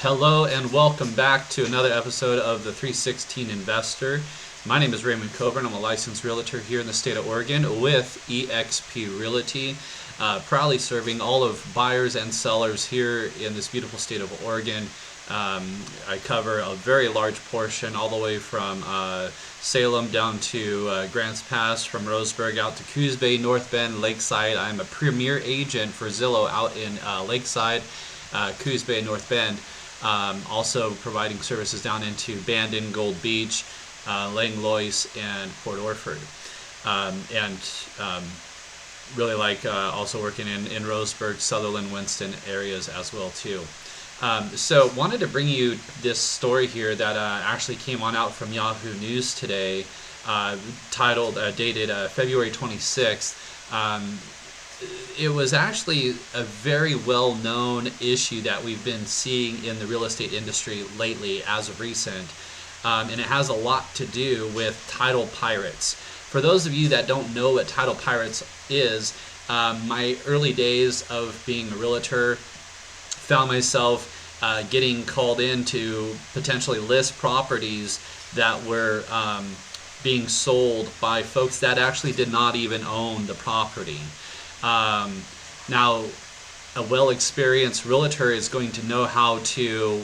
Hello and welcome back to another episode of the 316 Investor. My name is Raymond Coburn. I'm a licensed realtor here in the state of Oregon with Exp Realty, proudly serving all of buyers and sellers here in this beautiful state of Oregon. I cover a very large portion all the way from Salem down to Grants Pass, from Roseburg out to Coos Bay, North Bend, Lakeside. I'm a premier agent for Zillow out in Lakeside, Coos Bay, North Bend. Also providing services down into Bandon, Gold Beach, Langlois, and Port Orford. Really like also working in Roseburg, Sutherland, Winston areas as well too. So wanted to bring you this story here that actually came on out from Yahoo News today, titled, dated February 26th. It was actually a very well-known issue that we've been seeing in the real estate industry lately as of recent, and it has a lot to do with title pirates. For those of you that don't know what title pirates is, my early days of being a realtor found myself getting called in to potentially list properties that were being sold by folks that actually did not even own the property. Now, a well-experienced realtor is going to know how to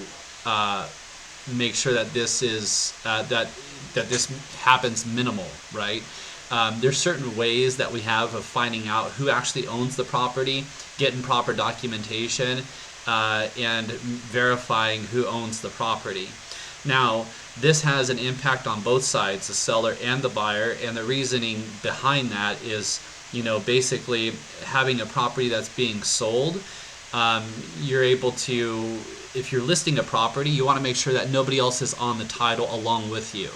make sure that this is that this happens minimal, right? There's certain ways that we have of finding out who actually owns the property, getting proper documentation, and verifying who owns the property. Now, this has an impact on both sides, the seller and the buyer, and the reasoning behind that is, basically having a property that's being sold, you're able to, if you're listing a property, you want to make sure that nobody else is on the title along with you,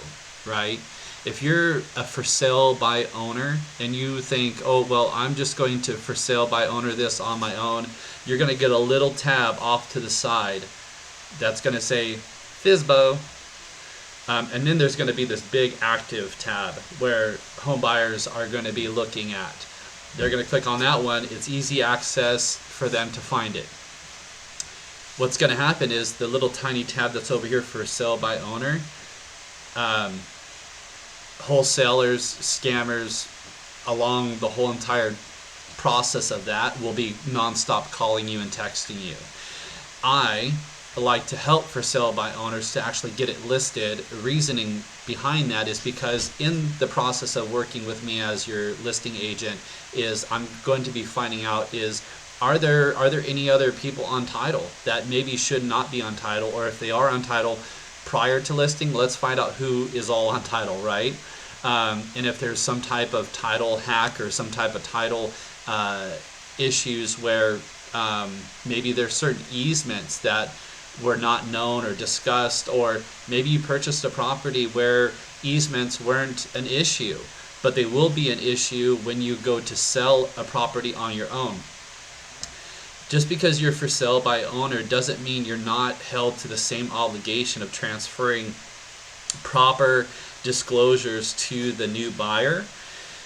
right? If you're a for sale by owner and you think, oh, well, I'm just going to for sale by owner this on my own, you're going to get a little tab off to the side that's going to say FSBO. And then there's going to be this big active tab where home buyers are going to be looking at. They're going to click on that one. It's easy access for them to find it. What's going to happen is the little tiny tab that's over here for sale by owner, wholesalers, scammers, along the whole entire process of that will be nonstop calling you and texting you. I like to help for sale by owners to actually get it listed. Reasoning behind that is because in the process of working with me as your listing agent is I'm going to be finding out is are there any other people on title that maybe should not be on title, or if they are on title prior to listing, let's find out who is all on title, right? And if there's some type of title hack or some type of title issues where maybe there's certain easements that were not known or discussed, or maybe you purchased a property where easements weren't an issue, but they will be an issue when you go to sell a property on your own. Just because you're for sale by owner doesn't mean you're not held to the same obligation of transferring proper disclosures to the new buyer.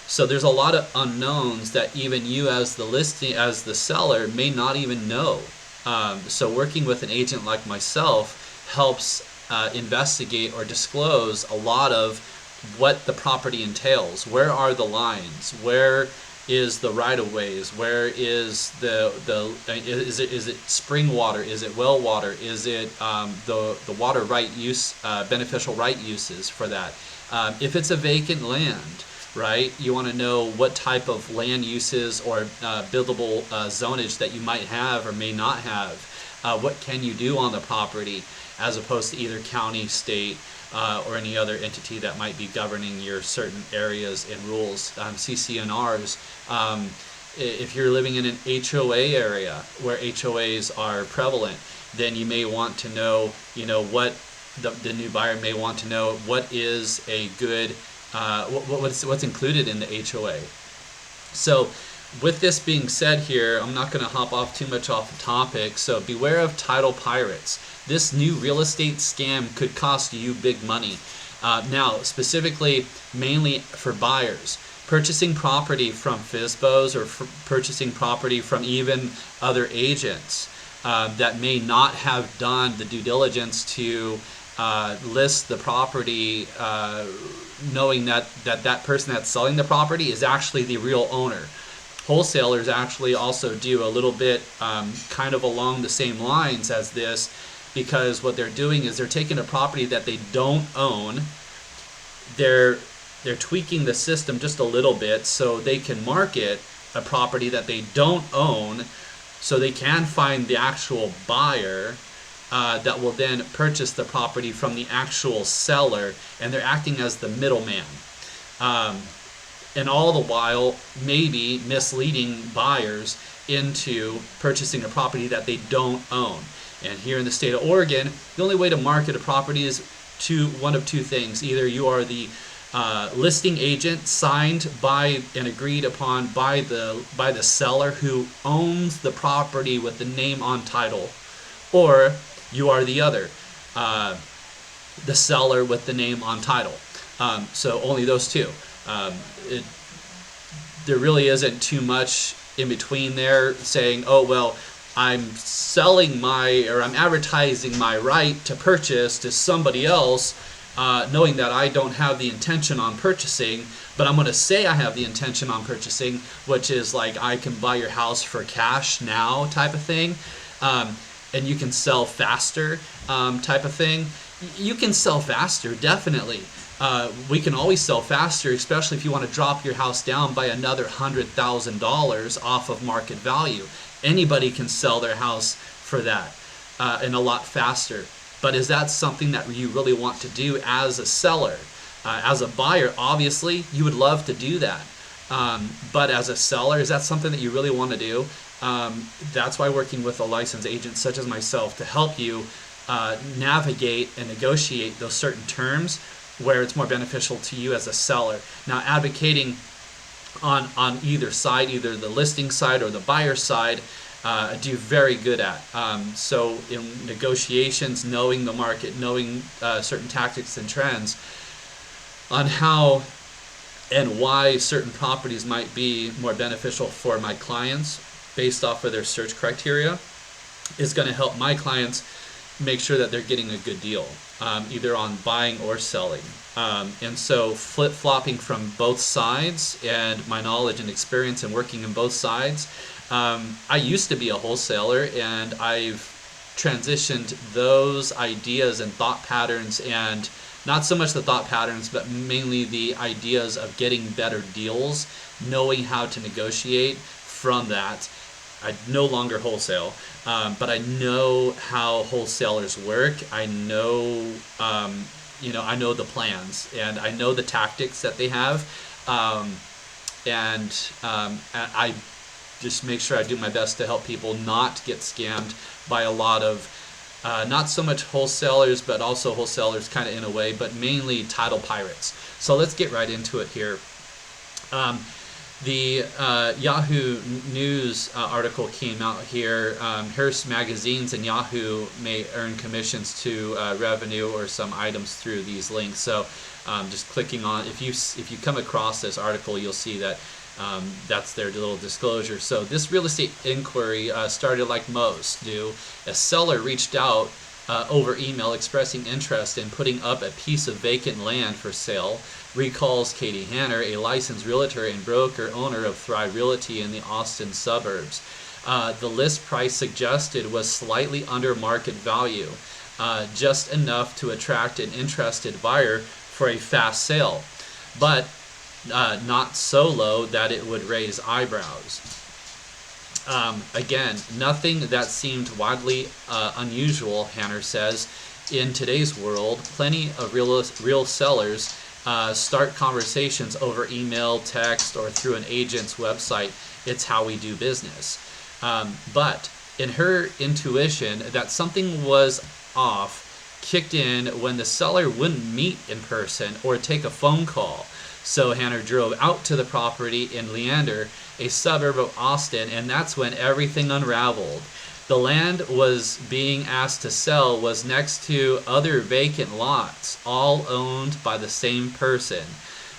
So there's a lot of unknowns that even you as the seller may not even know. So working with an agent like myself helps investigate or disclose a lot of what the property entails. Where are the lines? Where is the right-of-ways? Where is is it spring water? Is it well water? Is it the water right use, beneficial right uses for that? If it's a vacant land, right, you want to know what type of land uses or buildable zonage that you might have or may not have. What can you do on the property as opposed to either county, state, or any other entity that might be governing your certain areas and rules, CC&Rs. If you're living in an HOA area where HOAs are prevalent, then you may want to know, what the new buyer may want to know what is a good what's included in the HOA. So with this being said here, I'm not going to hop off too much off the topic, so beware of title pirates. This new real estate scam could cost you big money. Now, specifically, mainly for buyers, purchasing property from FSBOs or purchasing property from even other agents. that may not have done the due diligence to list the property, knowing that person that's selling the property is actually the real owner. Wholesalers actually also do a little bit kind of along the same lines as this, because what they're doing is they're taking a property that they don't own, they're tweaking the system just a little bit so they can market a property that they don't own, so they can find the actual buyer that will then purchase the property from the actual seller, and they're acting as the middleman. And all the while maybe misleading buyers into purchasing a property that they don't own. And here in the state of Oregon, the only way to market a property is one of two things. Either you are the listing agent signed by and agreed upon by the seller who owns the property with the name on title, or you are the other, the seller with the name on title. So only those two. There really isn't too much in between there saying, oh, well, I'm advertising my right to purchase to somebody else, knowing that I don't have the intention on purchasing, but I'm going to say I have the intention on purchasing, which is like I can buy your house for cash now type of thing, and you can sell faster type of thing. You can sell faster, definitely. We can always sell faster, especially if you want to drop your house down by another $100,000 off of market value. Anybody can sell their house for that and a lot faster. But is that something that you really want to do as a seller? As a buyer, obviously, you would love to do that. But as a seller, is that something that you really want to do? That's why working with a licensed agent such as myself to help you navigate and negotiate those certain terms where it's more beneficial to you as a seller. Now, advocating on either side, either the listing side or the buyer side, do very good at. So in negotiations, knowing the market, knowing certain tactics and trends on how and why certain properties might be more beneficial for my clients based off of their search criteria is going to help my clients make sure that they're getting a good deal, either on buying or selling. And so flip-flopping from both sides and my knowledge and experience in working in both sides, I used to be a wholesaler, and I've transitioned those ideas and thought patterns, and not so much the thought patterns, but mainly the ideas of getting better deals, knowing how to negotiate from that. I no longer wholesale, but I know how wholesalers work. I know, I know the plans, and I know the tactics that they have, and I just make sure I do my best to help people not get scammed by a lot of, not so much wholesalers, but also wholesalers kind of in a way, but mainly title pirates. So let's get right into it here. The Yahoo News article came out here. Hearst magazines and Yahoo may earn commissions to revenue or some items through these links. So just clicking on, if you come across this article, you'll see that that's their little disclosure. So this real estate inquiry started like most do. A seller reached out over email expressing interest in putting up a piece of vacant land for sale, recalls Katie Hanner, a licensed realtor and broker owner of Thrive Realty in the Austin suburbs. The list price suggested was slightly under market value, just enough to attract an interested buyer for a fast sale, but not so low that it would raise eyebrows. Again, nothing that seemed widely unusual, Hanner says. In today's world, plenty of real sellers start conversations over email, text, or through an agent's website. It's how we do business. But in her intuition that something was off kicked in when the seller wouldn't meet in person or take a phone call. So Hanner drove out to the property in Leander, a suburb of Austin, and that's when everything unraveled. The land was being asked to sell was next to other vacant lots, all owned by the same person.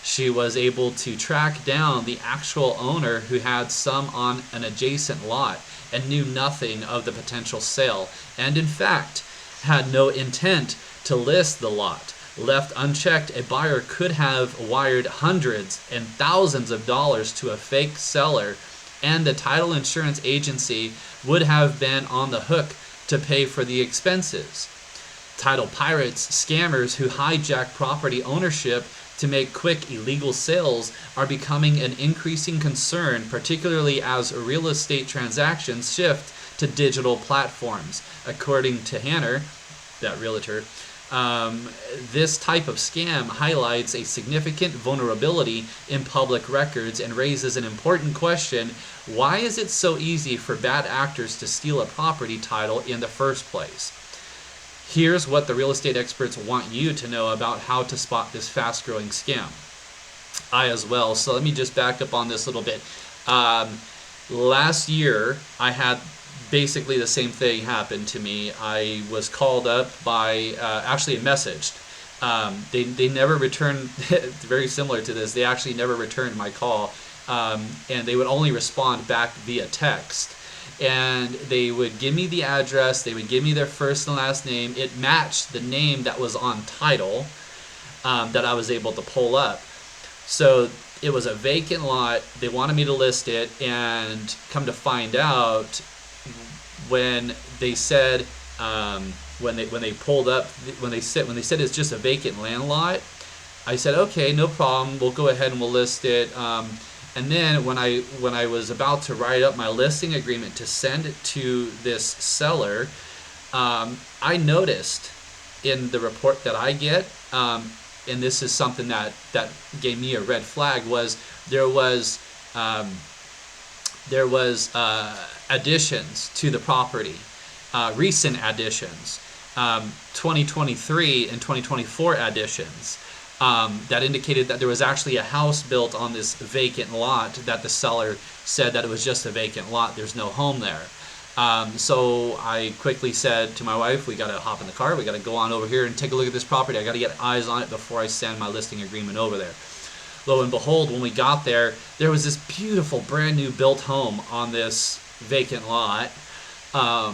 She was able to track down the actual owner who had some on an adjacent lot, and knew nothing of the potential sale, and in fact had no intent to list the lot. Left unchecked, a buyer could have wired hundreds and thousands of dollars to a fake seller, and the title insurance agency would have been on the hook to pay for the expenses. Title pirates, scammers who hijack property ownership to make quick illegal sales, are becoming an increasing concern, particularly as real estate transactions shift to digital platforms. According to Hanner, that realtor, this type of scam highlights a significant vulnerability in public records and raises an important question: why is it so easy for bad actors to steal a property title in the first place? Here's what the real estate experts want you to know about how to spot this fast-growing scam. I as well. So let me just back up on this a little bit. Last year, I had basically the same thing happen to me. I was called up by, actually messaged. They never returned, very similar to this, they actually never returned my call. And they would only respond back via text. And they would give me the address, they would give me their first and last name. It matched the name that was on title that I was able to pull up. So it was a vacant lot, they wanted me to list it, and come to find out, when they said, when they pulled up, when they said it's just a vacant land lot, I said, okay, no problem, we'll go ahead and we'll list it. And then when I was about to write up my listing agreement to send it to this seller, I noticed in the report that I get, and this is something that gave me a red flag, was there was additions to the property, recent additions, 2023 and 2024 additions. That indicated that there was actually a house built on this vacant lot that the seller said that it was just a vacant lot, there's no home there. So I quickly said to my wife, we got to hop in the car, we got to go on over here and take a look at this property, I got to get eyes on it before I send my listing agreement over there. Lo and behold, when we got there, there was this beautiful brand new built home on this vacant lot. I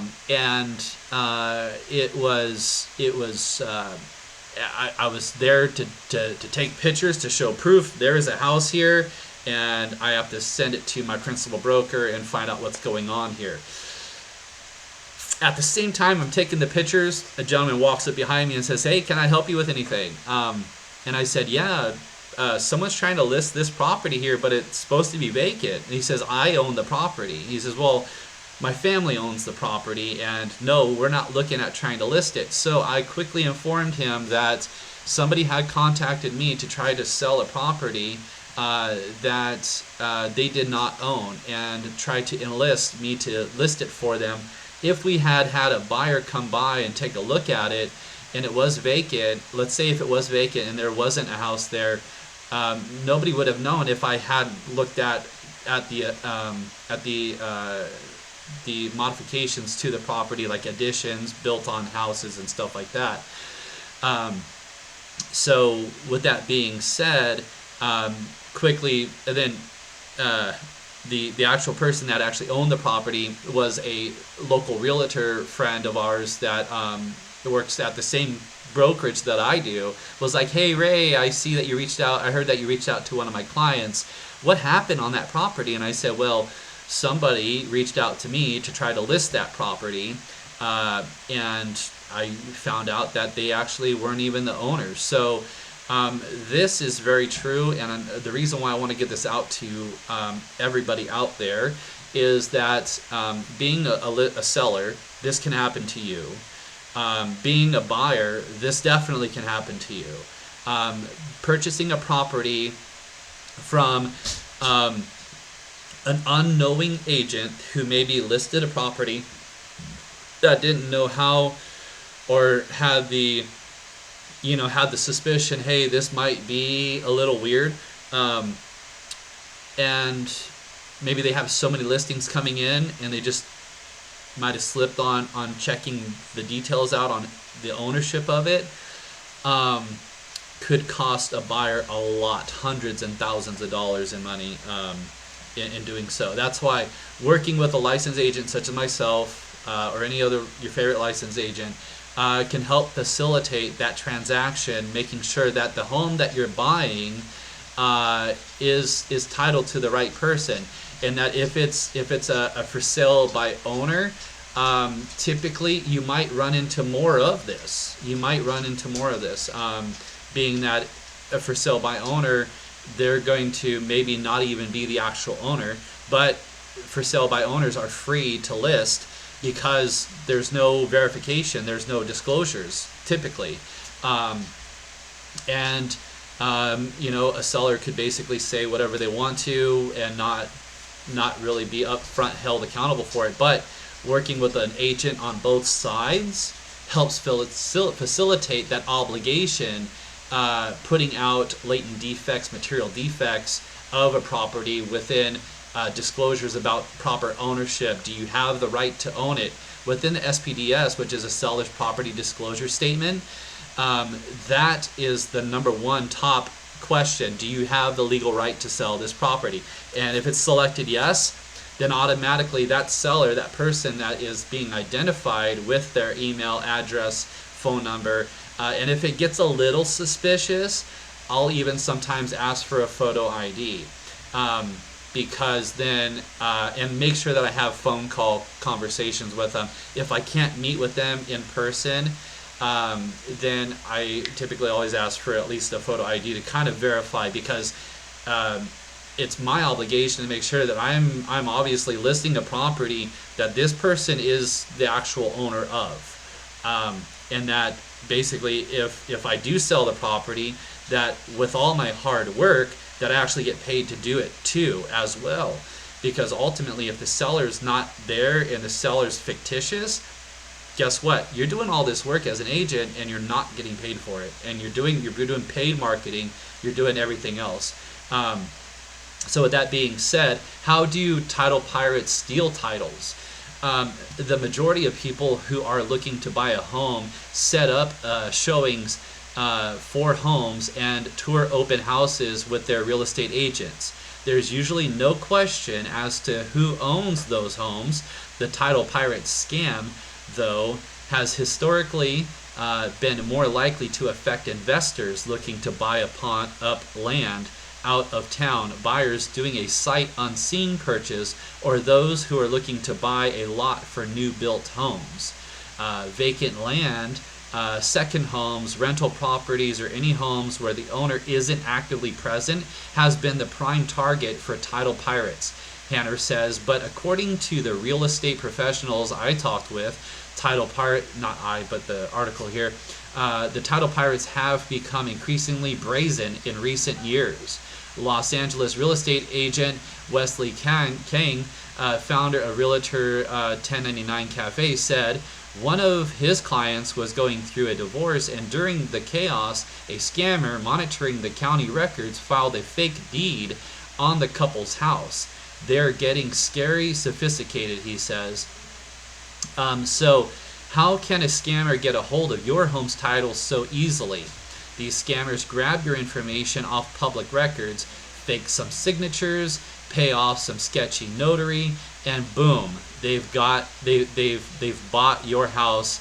was there to take pictures to show proof. There is a house here, and I have to send it to my principal broker and find out what's going on here. At the same time I'm taking the pictures, a gentleman walks up behind me and says, hey, can I help you with anything? And I said, yeah, someone's trying to list this property here, but it's supposed to be vacant. And he says, I own the property. He says, well, my family owns the property, and no, we're not looking at trying to list it. So I quickly informed him that somebody had contacted me to try to sell a property that they did not own, and tried to enlist me to list it for them. If we had had a buyer come by and take a look at it, and it was vacant, let's say if it was vacant and there wasn't a house there, nobody would have known if I had looked at the modifications to the property, like additions, built on houses and stuff like that. So with that being said, quickly, and then the actual person that actually owned the property was a local realtor friend of ours that works at the same brokerage that I do. Was like, hey Ray, I see that you reached out, I heard that you reached out to one of my clients. What happened on that property? And I said, well, somebody reached out to me to try to list that property, and I found out that they actually weren't even the owners. So this is very true, and the reason why I want to get this out to everybody out there is that being a seller, this can happen to you. Being a buyer, this definitely can happen to you. Purchasing a property from an unknowing agent who maybe listed a property that didn't know how, or had the suspicion, hey, this might be a little weird, and maybe they have so many listings coming in and they just might have slipped on checking the details out on the ownership of it, could cost a buyer a lot, hundreds and thousands of dollars in money. in doing so. That's why working with a licensed agent such as myself or any other your favorite licensed agent can help facilitate that transaction, making sure that the home that you're buying is titled to the right person, and that if it's a for sale by owner, typically you might run into more of this. Being that a for sale by owner, they're going to maybe not even be the actual owner, but for sale by owners are free to list because there's no verification, there's no disclosures typically, and a seller could basically say whatever they want to and not really be upfront held accountable for it. But working with an agent on both sides helps facilitate that obligation, putting out latent defects, material defects of a property within disclosures about proper ownership. Do you have the right to own it? Within the SPDS, which is a seller's property disclosure statement, that is the number one top question. Do you have the legal right to sell this property? And if it's selected yes, then automatically that seller, that person that is being identified with their email address, phone number, and if it gets a little suspicious, I'll even sometimes ask for a photo ID. Because then, and make sure that I have phone call conversations with them. If I can't meet with them in person, then I typically always ask for at least a photo ID to kind of verify, because it's my obligation to make sure that I'm obviously listing a property that this person is the actual owner of, and that basically if I do sell the property, that with all my hard work, that I actually get paid to do it too as well. Because ultimately, if the seller's not there and the seller's fictitious, guess what? You're doing all this work as an agent and you're not getting paid for it. And you're doing paid marketing, you're doing everything else. So with that being said, how do title pirates steal titles? The majority of people who are looking to buy a home set up showings for homes and tour open houses with their real estate agents. There's usually no question as to who owns those homes. The title pirate scam, though, has historically been more likely to affect investors looking to buy up land out of town, buyers doing a sight unseen purchase, or those who are looking to buy a lot for new built homes. Vacant land, second homes, rental properties, or any homes where the owner isn't actively present has been the prime target for title pirates, Hanner says. But according to the real estate professionals I talked with, the article here, the title pirates have become increasingly brazen in recent years. Los Angeles real estate agent Wesley Kang, founder of Realtor 1099 Cafe, said one of his clients was going through a divorce, and during the chaos, a scammer monitoring the county records filed a fake deed on the couple's house. They're getting scary sophisticated, he says. So how can a scammer get a hold of your home's title so easily? These scammers grab your information off public records, fake some signatures, pay off some sketchy notary, and boom, they've bought your house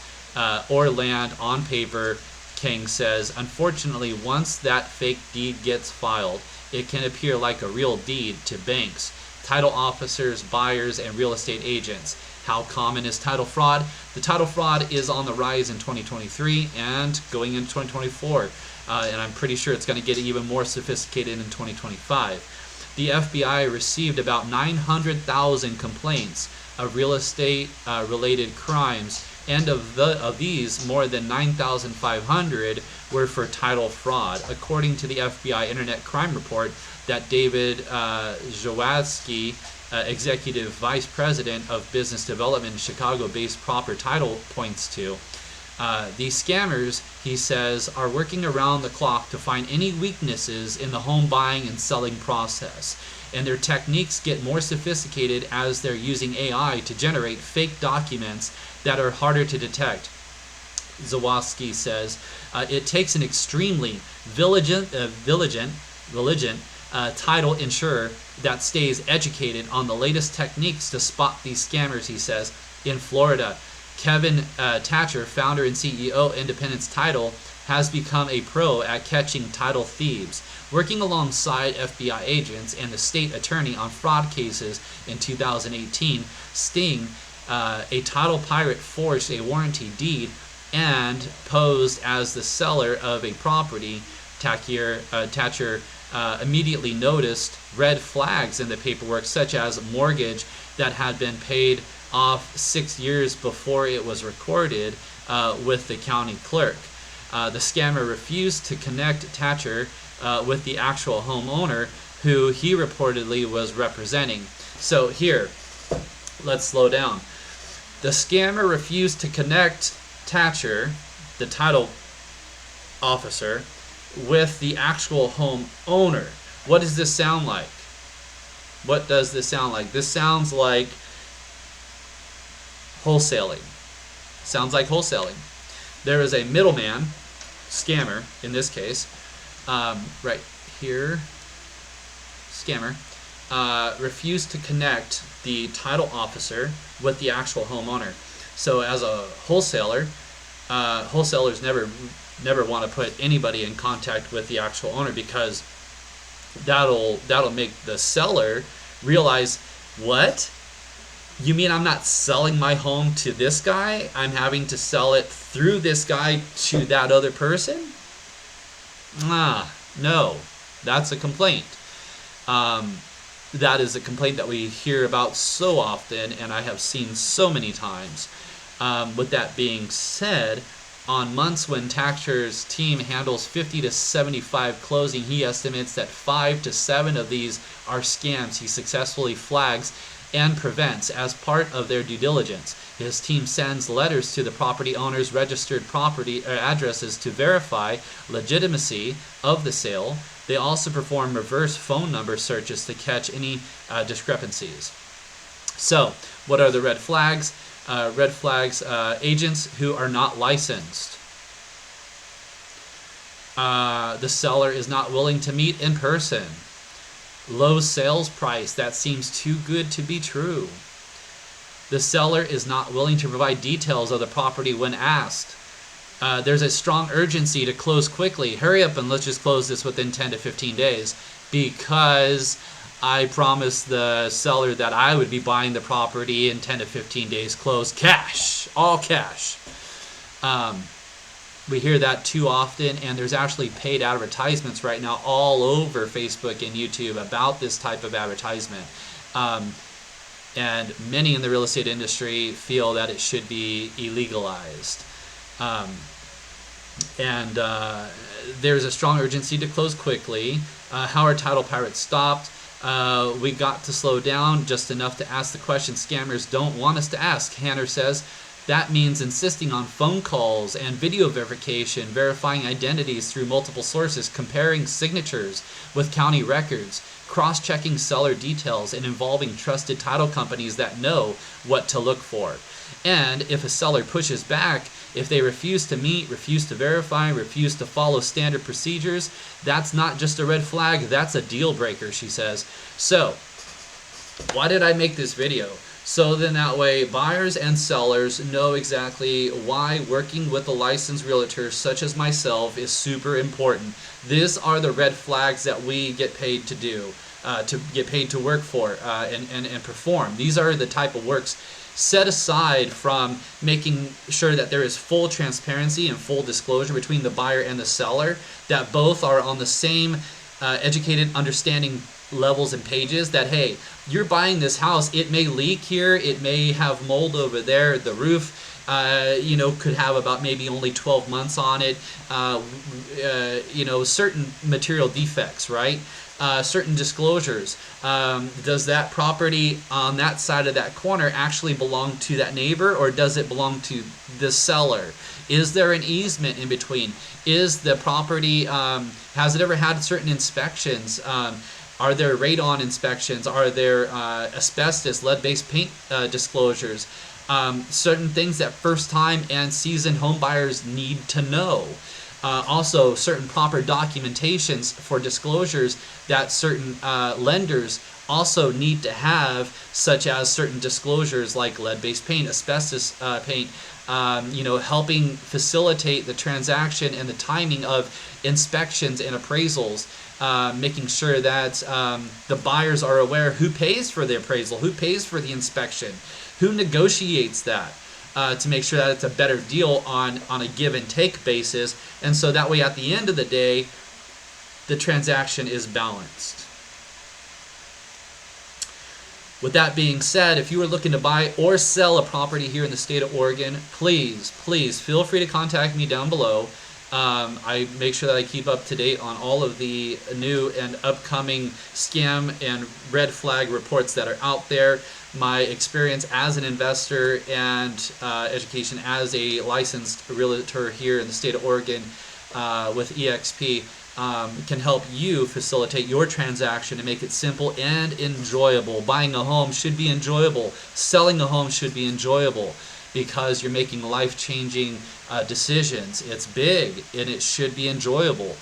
or land on paper, King says. Unfortunately, once that fake deed gets filed, it can appear like a real deed to banks, title officers, buyers, and real estate agents. How common is title fraud? The title fraud is on the rise in 2023 and going into 2024, and I'm pretty sure it's going to get even more sophisticated in 2025. The FBI received about 900,000 complaints of real estate related crimes, and of these, more than 9,500 were for title fraud, according to the FBI Internet Crime Report that David Jaworski, Executive Vice President of Business Development, Chicago-based Proper Title, points to. These scammers, he says, are working around the clock to find any weaknesses in the home buying and selling process. And their techniques get more sophisticated as they're using AI to generate fake documents that are harder to detect. Zawoski says, it takes an extremely vigilant title insurer that stays educated on the latest techniques to spot these scammers, he says. In Florida, Kevin Thatcher, founder and CEO Independence Title, has become a pro at catching title thieves, working alongside FBI agents and the state attorney on fraud cases. In 2018, Sting, a title pirate, forged a warranty deed and posed as the seller of a property. Thatcher immediately noticed red flags in the paperwork, such as a mortgage that had been paid off 6 years before it was recorded with the county clerk. The scammer refused to connect Thatcher with the actual homeowner who he reportedly was representing. So here, let's slow down. The scammer refused to connect Thatcher, the title officer, with the actual homeowner. What does this sound like? What does this sound like? This sounds like wholesaling. Sounds like wholesaling. There is a middleman, scammer in this case, right here, scammer, refused to connect the title officer with the actual homeowner. So as a wholesaler, wholesalers never want to put anybody in contact with the actual owner, because that'll make the seller realize, what? You mean I'm not selling my home to this guy? I'm having to sell it through this guy to that other person? No, that's a complaint. That is a complaint that we hear about so often, and I have seen so many times. With that being said, on months when Thatcher's team handles 50 to 75 closing, he estimates that 5 to 7 of these are scams he successfully flags and prevents as part of their due diligence. His team sends letters to the property owners' registered property addresses to verify legitimacy of the sale. They also perform reverse phone number searches to catch any discrepancies. So, what are the red flags? Red flags, agents who are not licensed. The seller is not willing to meet in person. Low sales price, that seems too good to be true. The seller is not willing to provide details of the property when asked. There's a strong urgency to close quickly. Hurry up and let's just close this within 10 to 15 days because I promised the seller that I would be buying the property in 10 to 15 days. Close cash, all cash. We hear that too often, and there's actually paid advertisements right now all over Facebook and YouTube about this type of advertisement. And many in the real estate industry feel that it should be illegalized. There's a strong urgency to close quickly. How are title pirates stopped? We got to slow down just enough to ask the question scammers don't want us to ask, Hanner says. That means insisting on phone calls and video verification, verifying identities through multiple sources, comparing signatures with county records, cross-checking seller details, and involving trusted title companies that know what to look for. And if a seller pushes back, if they refuse to meet, refuse to verify, refuse to follow standard procedures, that's not just a red flag, that's a deal breaker, she says. So, why did I make this video? So then that way buyers and sellers know exactly why working with a licensed realtor such as myself is super important. These are the red flags that we get paid to do, to get paid to work for and perform. These are the type of works set aside from making sure that there is full transparency and full disclosure between the buyer and the seller, that both are on the same educated understanding levels and pages, that hey, you're buying this house, it may leak here, it may have mold over there, the roof could have about maybe only 12 months on it, certain material defects, right? Certain disclosures. Does that property on that side of that corner actually belong to that neighbor, or does it belong to the seller? Is there an easement in between? Is the property, has it ever had certain inspections? Are there radon inspections? Are there asbestos, lead-based paint disclosures? Certain things that first-time and seasoned home buyers need to know. Also, certain proper documentations for disclosures that certain lenders also need to have, such as certain disclosures like lead-based paint, asbestos paint, helping facilitate the transaction and the timing of inspections and appraisals, making sure that the buyers are aware who pays for the appraisal, who pays for the inspection, who negotiates that. To make sure that it's a better deal on a give and take basis, and so that way at the end of the day the transaction is balanced. With that being said, if you are looking to buy or sell a property here in the state of Oregon, please feel free to contact me down below. I make sure that I keep up to date on all of the new and upcoming scam and red flag reports that are out there. My experience as an investor and education as a licensed realtor here in the state of Oregon with EXP can help you facilitate your transaction and make it simple and enjoyable. Buying a home should be enjoyable. Selling a home should be enjoyable, because you're making life-changing decisions. It's big and it should be enjoyable.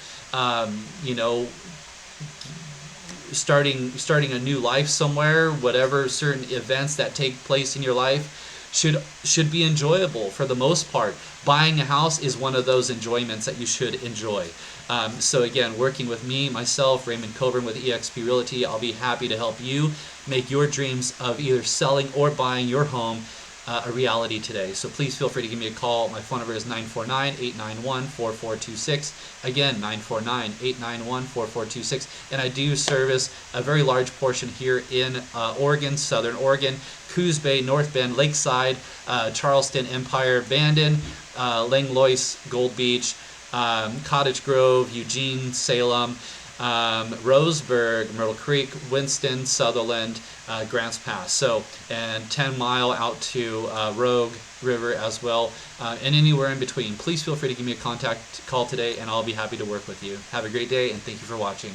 Starting a new life somewhere, whatever certain events that take place in your life should be enjoyable for the most part. Buying a house is one of those enjoyments that you should enjoy. So again, working with me, myself, Raymond Coburn with EXP Realty, I'll be happy to help you make your dreams of either selling or buying your home a reality today. So please feel free to give me a call. My phone number is 949-891-4426. Again, 949-891-4426. And I do service a very large portion here in Oregon, Southern Oregon, Coos Bay, North Bend, Lakeside, Charleston, Empire, Bandon, Langlois, Gold Beach, Cottage Grove, Eugene, Salem, Roseburg, Myrtle Creek, Winston, Sutherland, Grants Pass. So, and 10 Mile out to Rogue River as well, and anywhere in between. Please feel free to give me a call today, and I'll be happy to work with you. Have a great day, and thank you for watching.